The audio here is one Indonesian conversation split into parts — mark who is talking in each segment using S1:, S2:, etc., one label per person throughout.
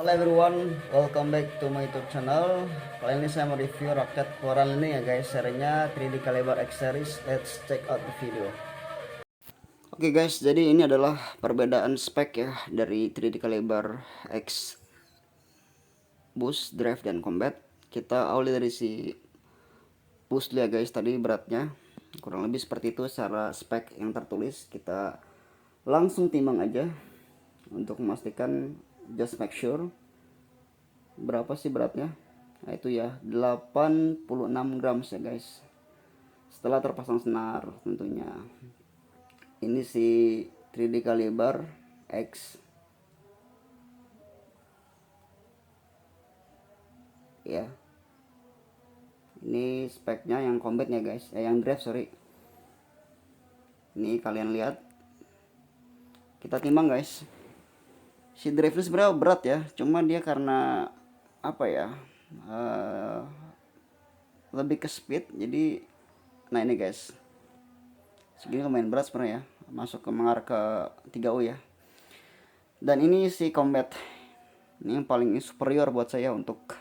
S1: Halo everyone, welcome back to my YouTube channel. Kali ini saya mau review roket keluaran ini ya guys, serinya 3D Caliber X series. Let's check out the video. Oke guys, jadi ini adalah perbedaan spek ya dari 3D Caliber X boost, drive, dan combat. Kita awali dari si boost ya guys. Tadi beratnya kurang lebih seperti itu secara spek yang tertulis. Kita langsung timbang aja untuk memastikan, just make sure berapa sih beratnya. Nah itu ya 86 gram ya guys, setelah terpasang senar tentunya. Ini si 3D Caliber X ya, ini speknya yang combatnya guys, yang drive sorry. Ini kalian lihat, kita timbang guys. Si drive ini sebenarnya berat ya, cuma dia karena apa ya, lebih ke speed jadi. Nah ini guys, segini lumayan berat sebenarnya ya, masuk ke mengarah ke 3U ya. Dan ini si combat, ini yang paling superior buat saya untuk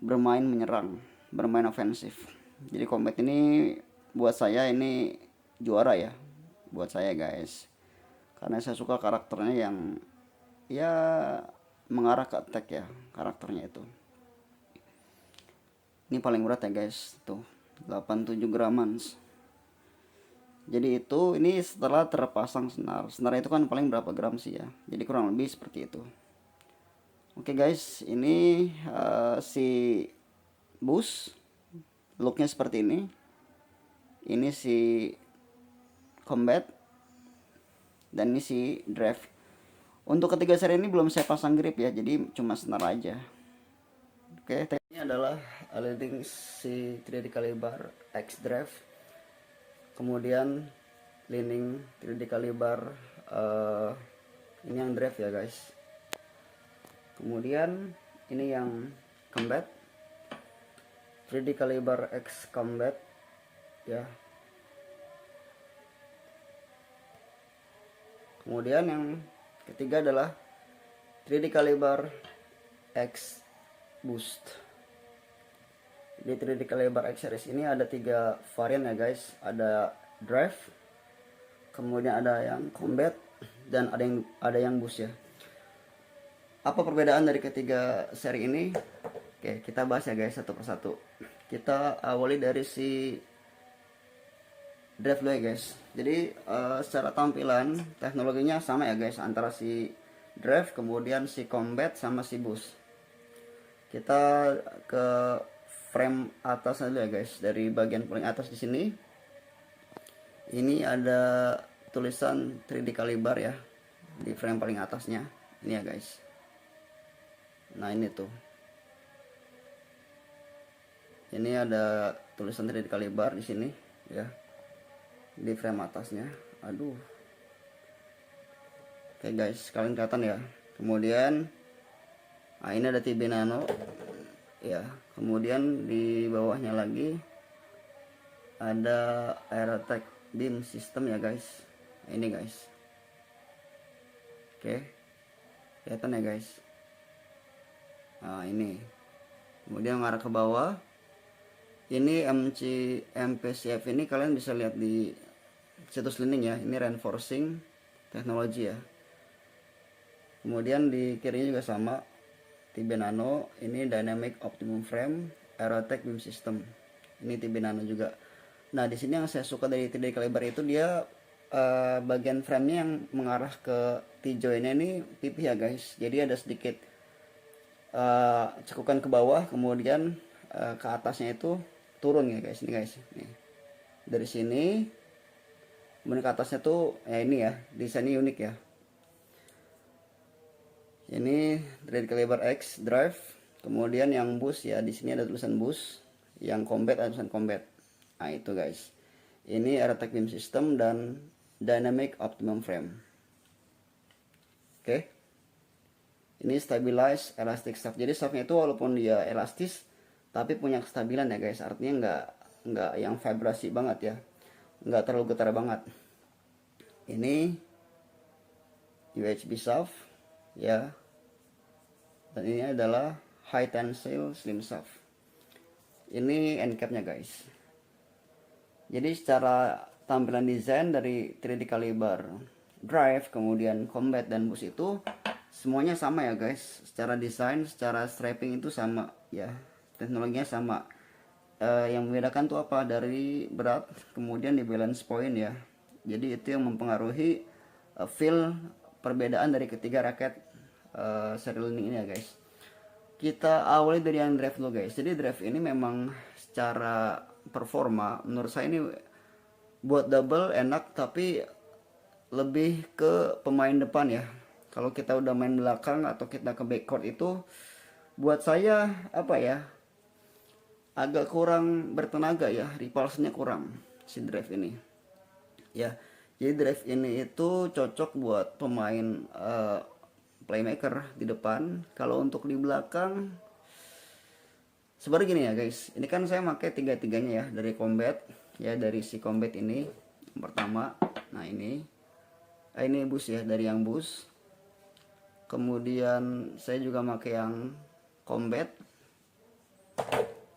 S1: bermain menyerang, bermain ofensif. Jadi combat ini buat saya ini juara ya, buat saya guys, karena saya suka karakternya yang ya mengarah ke attack ya, karakternya itu. Ini paling berat ya guys, tuh 87 graman. Jadi itu ini setelah terpasang senar. Senar itu kan paling berapa gram sih ya, jadi kurang lebih seperti itu. Oke guys, ini si boost looknya seperti ini. Ini si combat, dan ini si drive. Untuk ketiga seri ini belum saya pasang grip ya, jadi cuma senar aja. Oke, ini adalah leading si 3D Caliber X drive. Kemudian leaning 3D Caliber ini yang drive ya guys. Kemudian ini yang combat, 3D Caliber X combat ya. Kemudian yang ketiga adalah 3D Caliber X boost. Di 3D Caliber X series ini ada 3 varian ya guys. Ada drive, kemudian ada yang combat, dan ada yang boost ya. Apa perbedaan dari ketiga seri ini? Oke, kita bahas ya guys satu persatu. Kita awali dari si drive dulu ya guys. Jadi secara tampilan teknologinya sama ya guys, antara si drive, kemudian si combat, sama si boost. Kita ke frame atas dulu ya guys. Dari bagian paling atas di sini, ini ada tulisan 3D Caliber ya di frame paling atasnya ini ya guys. Nah ini tuh, ini ada tulisan 3D Caliber di sini ya, di frame atasnya. Aduh, oke guys, kalian kelihatan ya. Kemudian nah ini ada TB Nano ya. Kemudian di bawahnya lagi ada Aerotech Beam System ya guys. Nah, ini guys, oke, kelihatan ya guys. Nah ini, kemudian mengarah ke bawah ini MPCF. Ini kalian bisa lihat di situs link ya, ini reinforcing teknologi ya. Kemudian di kirinya juga sama, TB Nano, ini Dynamic Optimum Frame, Aerotech Beam System, ini TB Nano juga. Nah di sini yang saya suka dari 3D Caliber itu dia bagian framenya yang mengarah ke T-jointnya ini pipih ya guys. Jadi ada sedikit cekukan ke bawah, kemudian ke atasnya itu turun ya guys. Ini guys, nih dari sini kemudian ke atasnya tuh ya, ini ya desainnya unik ya. Ini 3D Caliber X drive. Kemudian yang boost ya, di sini ada tulisan boost. Yang combat ada tulisan combat. Nah itu guys, ini Aerotech Beam System dan Dynamic Optimum Frame. Oke, ini stabilize elastic shaft. Jadi shaftnya itu walaupun dia elastis tapi punya kestabilan ya guys. Artinya nggak yang vibrasi banget ya, nggak terlalu getar banget. Ini USB shaft ya, Dan ini adalah high tensile slim shaft. Ini end capnya guys. Jadi secara tampilan desain dari 3D Caliber drive, kemudian combat dan boost itu semuanya sama ya guys. Secara desain, secara strapping itu sama ya. Teknologinya sama. Yang membedakan tuh apa? Dari berat, kemudian di balance point ya. Jadi itu yang mempengaruhi feel perbedaan dari ketiga raket seri ini ya guys. Kita awali dari yang drive dulu guys. Jadi drive ini memang secara performa menurut saya ini buat double enak, tapi lebih ke pemain depan ya. Kalau kita udah main belakang atau kita ke backcourt itu buat saya apa ya, agak kurang bertenaga ya, repulse-nya kurang si drive ini ya. Jadi drive ini itu cocok buat pemain playmaker di depan. Kalau untuk di belakang sebenarnya gini ya guys, ini kan saya pakai tiga-tiganya ya, dari combat ya, dari si combat ini yang pertama. Nah ini boost ya, dari yang boost. Kemudian saya juga pakai yang combat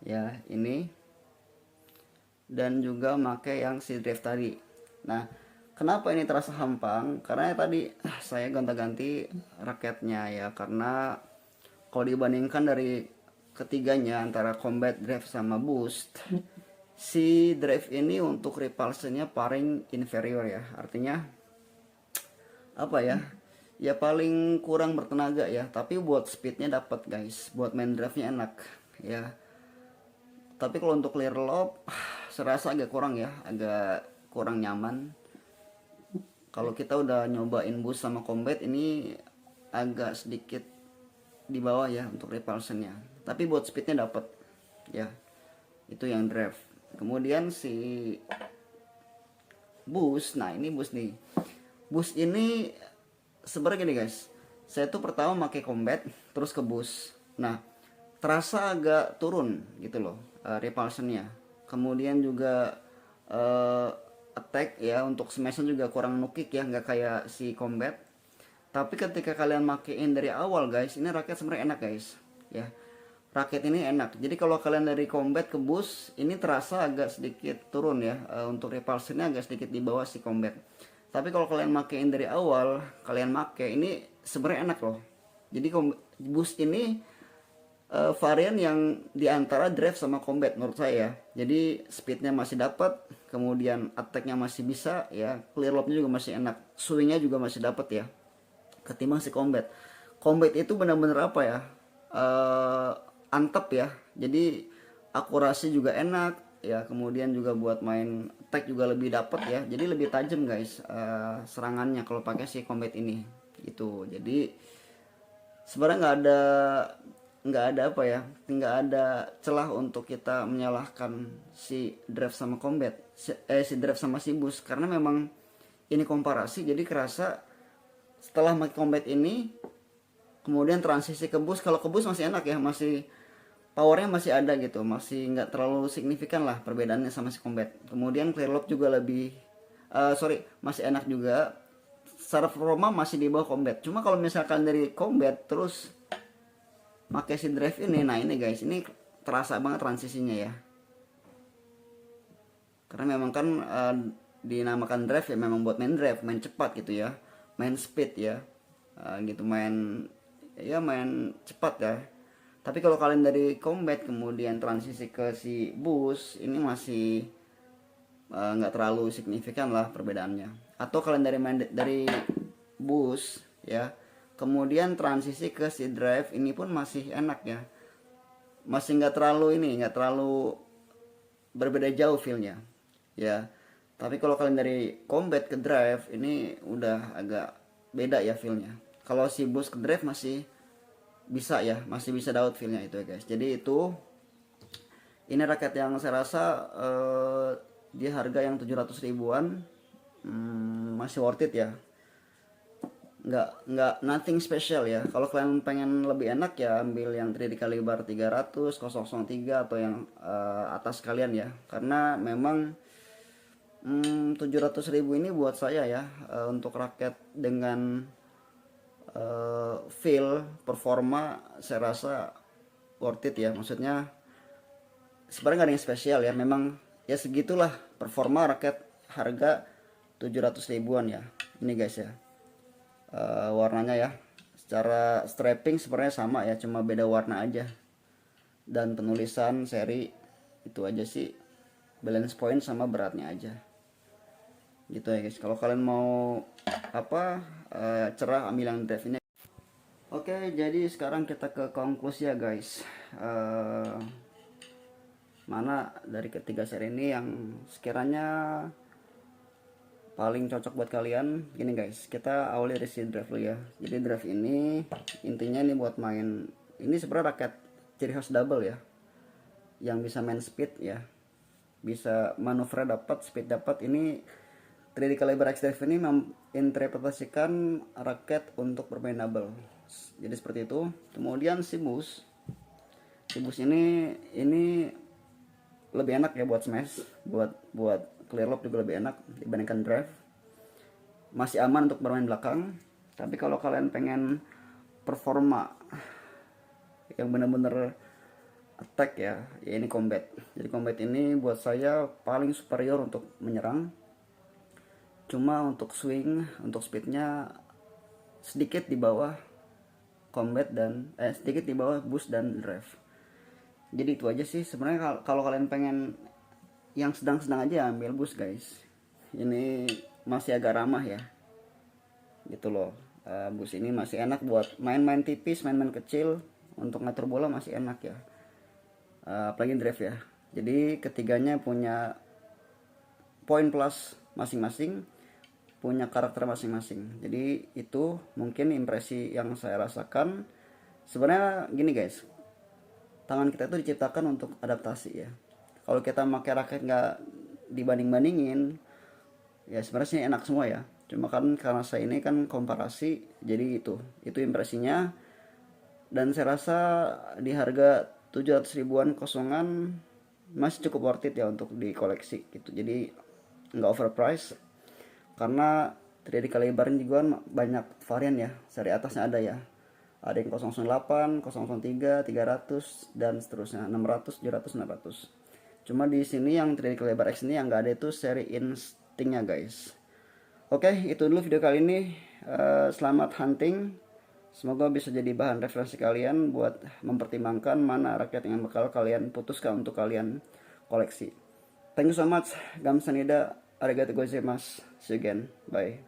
S1: ya, ini, dan juga pakai yang si drive tadi. Nah kenapa ini terasa hampang? Karena tadi saya gonta-ganti raketnya ya, karena kalau dibandingkan dari ketiganya antara combat, drive sama boost, si drive ini untuk repulsion-nya paling inferior ya. Artinya apa ya? Ya paling kurang bertenaga ya. Tapi buat speednya dapat guys. Buat main drive-nya enak ya. Tapi kalau untuk clear lob serasa agak kurang ya, agak kurang nyaman. Kalau kita udah nyobain boost sama combat, ini agak sedikit di bawah ya untuk repulsionnya. Tapi buat speednya dapat ya. Itu yang drive. Kemudian si boost, nah ini boost nih. Boost ini sebenarnya gini guys. Saya tuh pertama pakai combat, terus ke boost. Nah terasa agak turun gitu loh repulsionnya. Kemudian juga attack ya, untuk smash juga kurang nukik ya, nggak kayak si combat. Tapi ketika kalian makein dari awal guys, ini raket sebenarnya enak guys ya. Raket ini enak. Jadi kalau kalian dari combat ke boost, ini terasa agak sedikit turun ya, untuk repulsionnya agak sedikit di bawah si combat. Tapi kalau kalian makein dari awal, kalian make ini sebenarnya enak loh. Jadi boost ini varian yang diantara drive sama combat menurut saya. Jadi speednya masih dapat, kemudian attacknya masih bisa ya, clear lobnya juga masih enak, swingnya juga masih dapat ya, ketimbang si combat. Combat itu benar-benar apa ya, antep ya. Jadi akurasi juga enak ya, kemudian juga buat main attack juga lebih dapat ya. Jadi lebih tajam guys serangannya kalau pakai si combat ini gitu. Jadi sebenarnya nggak ada apa ya, nggak ada celah untuk kita menyalahkan si drive sama combat, si drive sama si boost, karena memang ini komparasi. Jadi kerasa setelah pakai combat ini kemudian transisi ke boost, kalau ke boost masih enak ya, masih powernya masih ada gitu, masih nggak terlalu signifikan lah perbedaannya sama si combat. Kemudian clear lob juga lebih masih enak juga, secara performa masih di bawah combat. Cuma kalau misalkan dari combat terus pakai si drive ini, nah ini guys, ini terasa banget transisinya ya, karena memang kan dinamakan drive ya, memang buat main drive, main cepat gitu ya, main speed ya, gitu, main cepat ya. Tapi kalau kalian dari combat kemudian transisi ke si boost, ini masih nggak terlalu signifikan lah perbedaannya. Atau kalian dari boost ya, kemudian transisi ke si drive, ini pun masih enak ya, masih nggak terlalu berbeda jauh feelnya ya. Tapi kalau kalian dari combat ke drive, ini udah agak beda ya feelnya. Kalau si boost ke drive masih bisa ya, masih bisa dapat feelnya itu ya guys. Jadi itu ini raket yang saya rasa di harga yang 700 ribuan masih worth it ya. Nggak nothing special ya. Kalau kalian pengen lebih enak ya ambil yang 3D Caliber 300 003 atau yang atas kalian ya, karena memang 700 ribu ini buat saya ya, untuk raket dengan feel performa saya rasa worth it ya. Maksudnya sebenarnya nggak ada yang spesial ya, memang ya segitulah performa raket harga 700 ribuan ya. Ini guys ya, warnanya ya, secara strapping sebenarnya sama ya, cuma beda warna aja, dan penulisan seri itu aja sih, balance point sama beratnya aja gitu ya guys. Kalau kalian mau apa cerah, ambil yang drive ini. Oke, jadi sekarang kita ke konklusi ya guys. Mana dari ketiga seri ini yang sekiranya paling cocok buat kalian? Gini guys, kita awali dari si drive dulu ya. Jadi drive ini intinya ini buat main, ini sebenarnya raket ciri khas double ya, yang bisa main speed ya, bisa manuver dapat, speed dapat. Ini 3D Caliber X Drive ini menginterpretasikan raket untuk bermain double. Jadi seperti itu. Kemudian si bus ini lebih enak ya buat smash, buat clear lob juga lebih enak dibandingkan drive. Masih aman untuk bermain belakang. Tapi kalau kalian pengen performa yang bener-bener attack ya ini combat. Jadi combat ini buat saya paling superior untuk menyerang. Cuma untuk swing, untuk speednya sedikit di bawah combat dan sedikit di bawah boost dan drive. Jadi itu aja sih sebenarnya. Kalau kalian pengen yang sedang-sedang aja, ambil boost guys. Ini masih agak ramah ya, gitu loh. Boost ini masih enak buat main-main tipis, main-main kecil, untuk ngatur bola masih enak ya. Apalagi drive ya. Jadi ketiganya punya poin plus masing-masing, punya karakter masing-masing. Jadi itu mungkin impresi yang saya rasakan. Sebenarnya gini guys, tangan kita itu diciptakan untuk adaptasi ya. Kalau kita pakai raket nggak dibanding-bandingin, ya sebenarnya sih enak semua ya. Cuma kan karena saya ini kan komparasi, jadi itu impresinya. Dan saya rasa di harga 700 ribuan kosongan masih cukup worth it ya untuk dikoleksi gitu. Jadi nggak overpriced, karena 3D Caliber juga banyak varian ya. Seri atasnya ada ya, ada yang 008, 003, 300 dan seterusnya, 600, 700, 600. Cuma di sini yang 3D Caliber X ini yang nggak ada itu seri instingnya guys. Oke, itu dulu video kali ini. Selamat hunting. Semoga bisa jadi bahan referensi kalian buat mempertimbangkan mana raket yang bakal kalian putuskan untuk kalian koleksi. Thank you so much. Gamsanida. Arigatou gozaimasu. See you again. Bye.